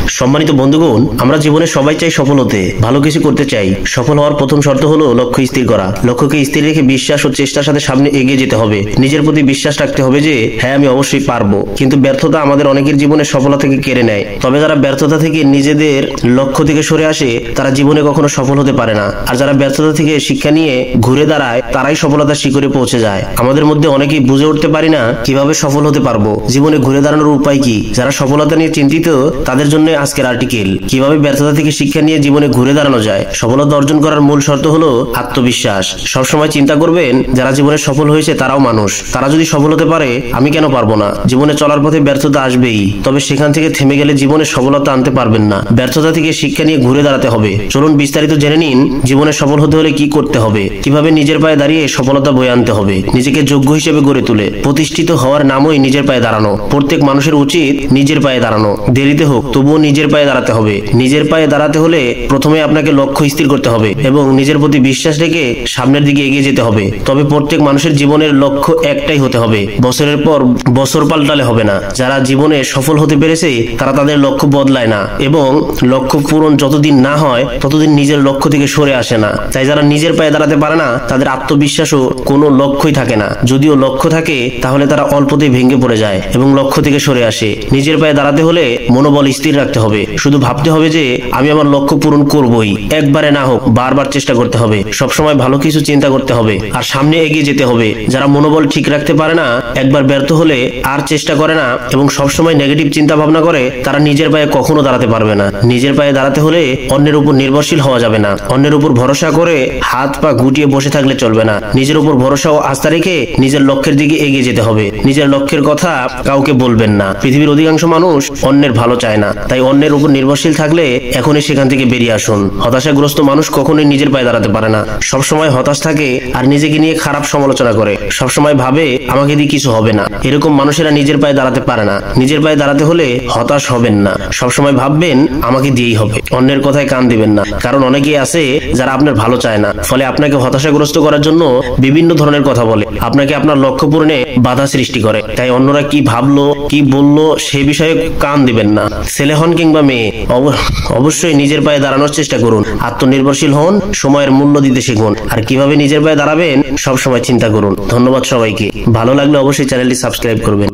সম্মানিত বন্ধুগণ, আমরা জীবনে সবাই চাই সফল হতে, ভালো কিছু করতে চাই। সফল হওয়ার প্রথম শর্ত হলো লক্ষ্য স্থির করা। লক্ষ্যকে স্থির রেখে বিশ্বাস ও চেষ্টার সাথে সামনে এগিয়ে যেতে হবে। নিজের প্রতি বিশ্বাস রাখতে হবে যে হ্যাঁ, আমি অবশ্যই পারবো। কিন্তু ব্যর্থতা আমাদের অনেকের জীবনে সফলতা থেকে কেড়ে নেয়। তবে যারা ব্যর্থতা থেকে নিজেদের লক্ষ্য থেকে সরে আসে তারা জীবনে কখনো সফল হতে পারে না। আর যারা ব্যর্থতা থেকে শিক্ষা নিয়ে ঘুরে দাঁড়ায় তারাই সফলতার শিখরে পৌঁছে যায়। আমাদের মধ্যে অনেকেই বুঝে উঠতে পারি না কিভাবে সফল হতে পারবো, জীবনে ঘুরে দাঁড়ানোর উপায় কি। যারা সফলতা নিয়ে চিন্তিত তাদের জন্য আজকের আর্টিকেল, কিভাবে ব্যর্থতা থেকে শিক্ষা নিয়ে জীবনে ঘুরে দাঁড়ানো যায়। সফলতা অর্জন করার মূল শর্ত হলো আত্মবিশ্বাস। সবসময় চিন্তা করবেন যারা জীবনে সফল হয়েছে তারাও মানুষ। তারা যদি সফল হতে পারে আমি কেন পারবো না। জীবনে চলার পথে ব্যর্থতা আসবেই, তবে সেখান থেকে থেমে গেলে জীবনে সফলতা আনতে পারবেন না। ব্যর্থতা থেকে শিক্ষা নিয়ে ঘুরে দাঁড়াতে হবে। চলুন বিস্তারিত জেনে নিন জীবনে সফল হতে হলে কি করতে হবে, কিভাবে নিজের পায়ে দাঁড়িয়ে সফলতা বয়ে আনতে হবে, নিজেকে যোগ্য হিসেবে গড়ে তুলে। প্রতিষ্ঠিত হওয়ার নামই নিজের পায়ে দাঁড়ানো। প্রত্যেক মানুষের উচিত নিজের পায়ে দাঁড়ানো, দেরিতে হোক তবুও নিজের পায়ে দাঁড়াতে হবে। নিজের পায়ে দাঁড়াতে হলে প্রথমে আপনাকে লক্ষ্য স্থির করতে হবে এবং নিজের প্রতি বিশ্বাস রেখে সামনের দিকে এগিয়ে যেতে হবে। তবে প্রত্যেক মানুষের জীবনের লক্ষ্য একটাই হতে হবে। বছরের পর বছর পাল্টালে হবে না। যারা জীবনে সফল হতে পেরেছে তারা তাদের লক্ষ্য বদলায় না এবং লক্ষ্য পূরণ যতদিন না হয় ততদিন নিজের লক্ষ্য থেকে সরে আসে না। তাই যারা নিজের পায়ে দাঁড়াতে পারে না তাদের আত্মবিশ্বাসও কোনো লক্ষ্যই থাকে না। যদিও লক্ষ্য থাকে তাহলে তারা অল্পতেই ভেঙে পড়ে যায় এবং লক্ষ্য থেকে সরে আসে। নিজের পায়ে দাঁড়াতে হলে মনোবল স্থির রাখতে হবে। শুধু ভাবতে হবে যে আমি আমার লক্ষ্য পূরণ করবই। একবারে না হোক বারবার চেষ্টা করতে হবে। সবসময় ভালো কিছু চিন্তা করতে হবে আর সামনে এগিয়ে যেতে হবে। যারা মনোবল ঠিক রাখতে পারে না, একবার ব্যর্থ হলে আর চেষ্টা করে না এবং সবসময় নেগেটিভ চিন্তা ভাবনা করে, তারা নিজের পায়ে কখনো দাঁড়াতে পারবে না। নিজের পায়ে দাঁড়াতে হলে অন্যের উপর নির্ভরশীল হওয়া যাবে না। অন্যের উপর ভরসা করে হাত পা গুটিয়ে বসে থাকলে চলবে না। নিজের উপর ভরসা ও আস্থা রেখে নিজের লক্ষ্যের দিকে এগিয়ে যেতে হবে। নিজের লক্ষ্যের কথা কাউকে বলবেন না। পৃথিবীর অধিকাংশ মানুষ অন্যের ভালো চায় না, তাই অন্যের উপর নির্ভরশীল থাকলে এখনই সেখান থেকে বেরিয়ে আসুন। হতাশাগ্রস্ত মানুষ কখনোই নিজের পায়ে দাঁড়াতে পারে না। সবসময় হতাশ থাকে আর নিজেকে নিয়ে খারাপ সমালোচনা করে। সবসময় ভাবে আমাকে দিয়ে কিছু হবে না। এরকম মানুষেরা নিজের পায়ে দাঁড়াতে পারে না। নিজের পায়ে দাঁড়াতে হলে হতাশ হবেন না। সবসময় ভাববেন আমাকে দিয়েই হবে। অন্যের কথায় কান দিবেন না, কারণ অনেকেই আছে যারা আপনার ভালো চায় না। ফলে আপনাকে হতাশাগ্রস্ত করার জন্য বিভিন্ন ধরনের কথা বলে, আপনাকে আপনার লক্ষ্য পূরণে বাধা সৃষ্টি করে। তাই অন্যরা কি ভাবলো কি বললো সে বিষয়ে কান দিবেন না। ছেলে হন কিংবা মেয়ে, অবশ্যই নিজের পায়ে দাঁড়ানোর চেষ্টা করুন। আত্মনির্ভরশীল হন, সময়ের মূল্য দিতে শিখুন। আর কিভাবে নিজের পায়ে দাঁড়াবেন সবসময় চিন্তা করুন। ধন্যবাদ সবাইকে। ভালো লাগলে অবশ্যই চ্যানেলটি সাবস্ক্রাইব করবেন।